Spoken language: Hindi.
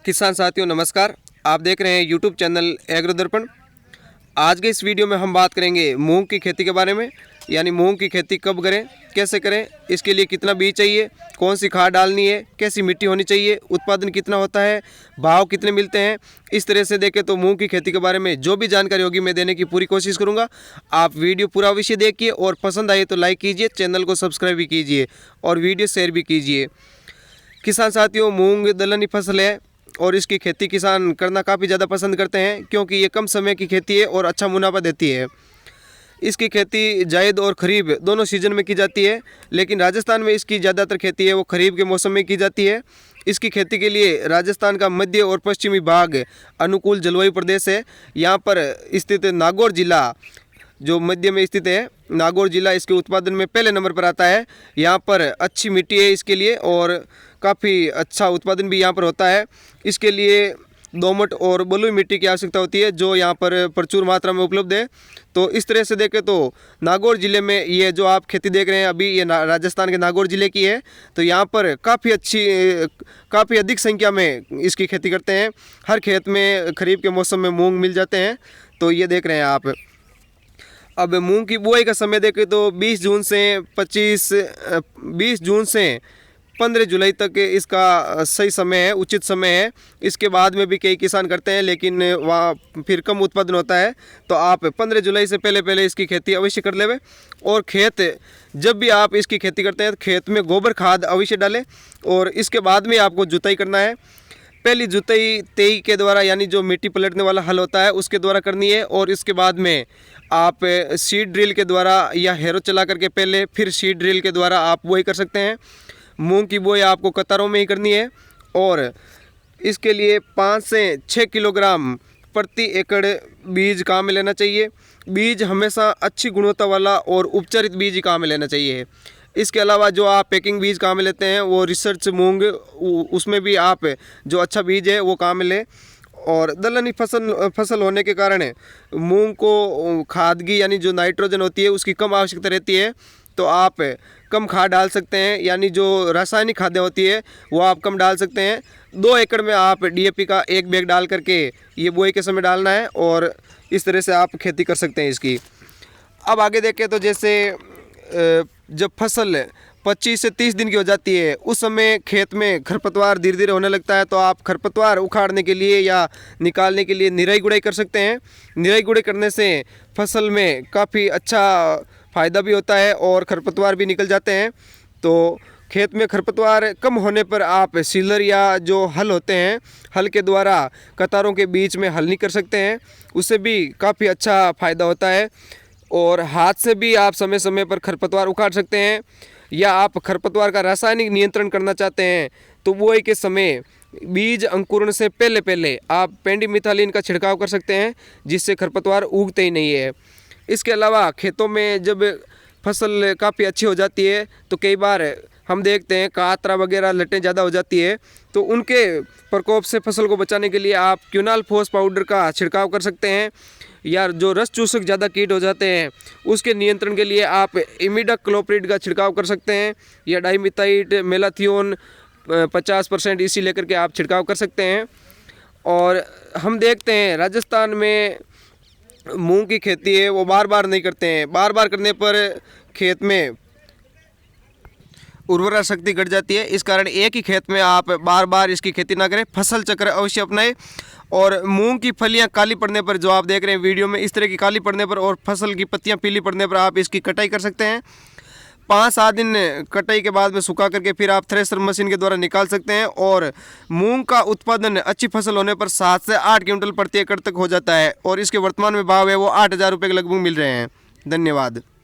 किसान साथियों नमस्कार। आप देख रहे हैं यूट्यूब चैनल एग्रो दर्पण। आज के इस वीडियो में हम बात करेंगे मूंग की खेती के बारे में, यानी मूंग की खेती कब करें, कैसे करें, इसके लिए कितना बीज चाहिए, कौन सी खाद डालनी है, कैसी मिट्टी होनी चाहिए, उत्पादन कितना होता है, भाव कितने मिलते हैं। इस तरह से देखें तो मूंग की खेती के बारे में जो भी जानकारी होगी मैं देने की पूरी कोशिश करूँगा। आप वीडियो पूरा अवश्य देखिए और पसंद आए तो लाइक कीजिए, चैनल को सब्सक्राइब भी कीजिए और वीडियो शेयर भी कीजिए। किसान साथियों, मूंग दलहनी फसल है और इसकी खेती किसान करना काफ़ी ज़्यादा पसंद करते हैं क्योंकि ये कम समय की खेती है और अच्छा मुनाफा देती है। इसकी खेती जायद और खरीफ दोनों सीजन में की जाती है, लेकिन राजस्थान में इसकी ज़्यादातर खेती है वो खरीफ के मौसम में की जाती है। इसकी खेती के लिए राजस्थान का मध्य और पश्चिमी भाग अनुकूल जलवायु प्रदेश है। यहाँ पर स्थित नागौर जिला जो मध्य में स्थित है, नागौर जिला इसके उत्पादन में पहले नंबर पर आता है। यहाँ पर अच्छी मिट्टी है इसके लिए और काफ़ी अच्छा उत्पादन भी यहाँ पर होता है। इसके लिए दोमट और बलुई मिट्टी की आवश्यकता होती है जो यहाँ पर प्रचुर मात्रा में उपलब्ध है। तो इस तरह से देखें तो नागौर ज़िले में ये जो आप खेती देख रहे हैं अभी ये राजस्थान के नागौर ज़िले की है। तो यहाँ पर काफ़ी अधिक संख्या में इसकी खेती करते हैं। हर खेत में खरीफ के मौसम में मूँग मिल जाते हैं। तो ये देख रहे हैं आप। अब मूंग की बुआई का समय देखें तो 20 जून से 15 जुलाई तक इसका सही समय है, उचित समय है। इसके बाद में भी कई किसान करते हैं लेकिन वहाँ फिर कम उत्पादन होता है। तो आप 15 जुलाई से पहले इसकी खेती अवश्य कर लेवे। और खेत जब भी आप इसकी खेती करते हैं तो खेत में गोबर खाद अवश्य डालें और इसके बाद में आपको जुताई करना है। पहली जुताई तेई के द्वारा, यानी जो मिट्टी पलटने वाला हल होता है उसके द्वारा करनी है। और इसके बाद में आप सीड ड्रिल के द्वारा या हैरो चला करके पहले फिर सीड ड्रिल के द्वारा आप बुआई कर सकते हैं। मूंग की बुआई आपको कतारों में ही करनी है और इसके लिए 5 से 6 किलोग्राम प्रति एकड़ बीज काम में लेना चाहिए। बीज हमेशा अच्छी गुणवत्ता वाला और उपचारित बीज ही काम में लेना चाहिए। इसके अलावा जो आप पैकिंग बीज काम में लेते हैं वो रिसर्च मूंग, उसमें भी आप जो अच्छा बीज है वो काम में लें। और दलहनी फसल होने के कारण मूंग को खाद की, यानी जो नाइट्रोजन होती है उसकी कम आवश्यकता रहती है। तो आप कम खाद डाल सकते हैं, यानी जो रासायनिक खादें होती है वो आप कम डाल सकते हैं। 2 एकड़ में आप DAP का 1 बैग डाल करके ये बुआई के समय डालना है और इस तरह से आप खेती कर सकते हैं इसकी। अब आगे देखें तो जैसे जब फसल 25 से 30 दिन की हो जाती है उस समय खेत में खरपतवार धीरे धीरे होने लगता है। तो आप खरपतवार उखाड़ने के लिए या निकालने के लिए निराई गुड़ाई कर सकते हैं। निराई गुड़ाई करने से फसल में काफ़ी अच्छा फ़ायदा भी होता है और खरपतवार भी निकल जाते हैं। तो खेत में खरपतवार कम होने पर आप सीलर या जो हल होते हैं, हल के द्वारा कतारों के बीच में हल नहीं कर सकते हैं, उससे भी काफ़ी अच्छा फ़ायदा होता है। और हाथ से भी आप समय समय पर खरपतवार उखाड़ सकते हैं। या आप खरपतवार का रासायनिक नियंत्रण करना चाहते हैं तो बुआई के समय बीज अंकुरण से पहले आप पेंडिमिथालिन का छिड़काव कर सकते हैं, जिससे खरपतवार उगते ही नहीं है। इसके अलावा खेतों में जब फसल काफ़ी अच्छी हो जाती है तो कई बार हम देखते हैं कातरा वगैरह लटें ज़्यादा हो जाती है। तो उनके प्रकोप से फसल को बचाने के लिए आप क्विनाल फोस पाउडर का छिड़काव कर सकते हैं। या जो रस चूसक ज़्यादा कीट हो जाते हैं उसके नियंत्रण के लिए आप इमिडाक्लोप्रिड का छिड़काव कर सकते हैं या डाइमिथाइट मेलाथियोन 50% इसी लेकर के आप छिड़काव कर सकते हैं। और हम देखते हैं राजस्थान में मूंग की खेती है वो बार बार नहीं करते हैं। बार बार करने पर खेत में उर्वरा शक्ति घट जाती है। इस कारण एक ही खेत में आप बार बार इसकी खेती ना करें, फसल चक्र अवश्य अपनाएं। और मूंग की फलियां काली पड़ने पर, जो आप देख रहे हैं वीडियो में, इस तरह की काली पड़ने पर और फसल की पत्तियां पीली पड़ने पर आप इसकी कटाई कर सकते हैं। 5-7 दिन कटाई के बाद में सुखा करके फिर आप थ्रेशर मशीन के द्वारा निकाल सकते हैं। और मूंग का उत्पादन अच्छी फसल होने पर 7 से 8 क्विंटल प्रति एकड़ तक हो जाता है और इसके वर्तमान में भाव है वो 8,000 रुपये के लगभग मिल रहे हैं। धन्यवाद।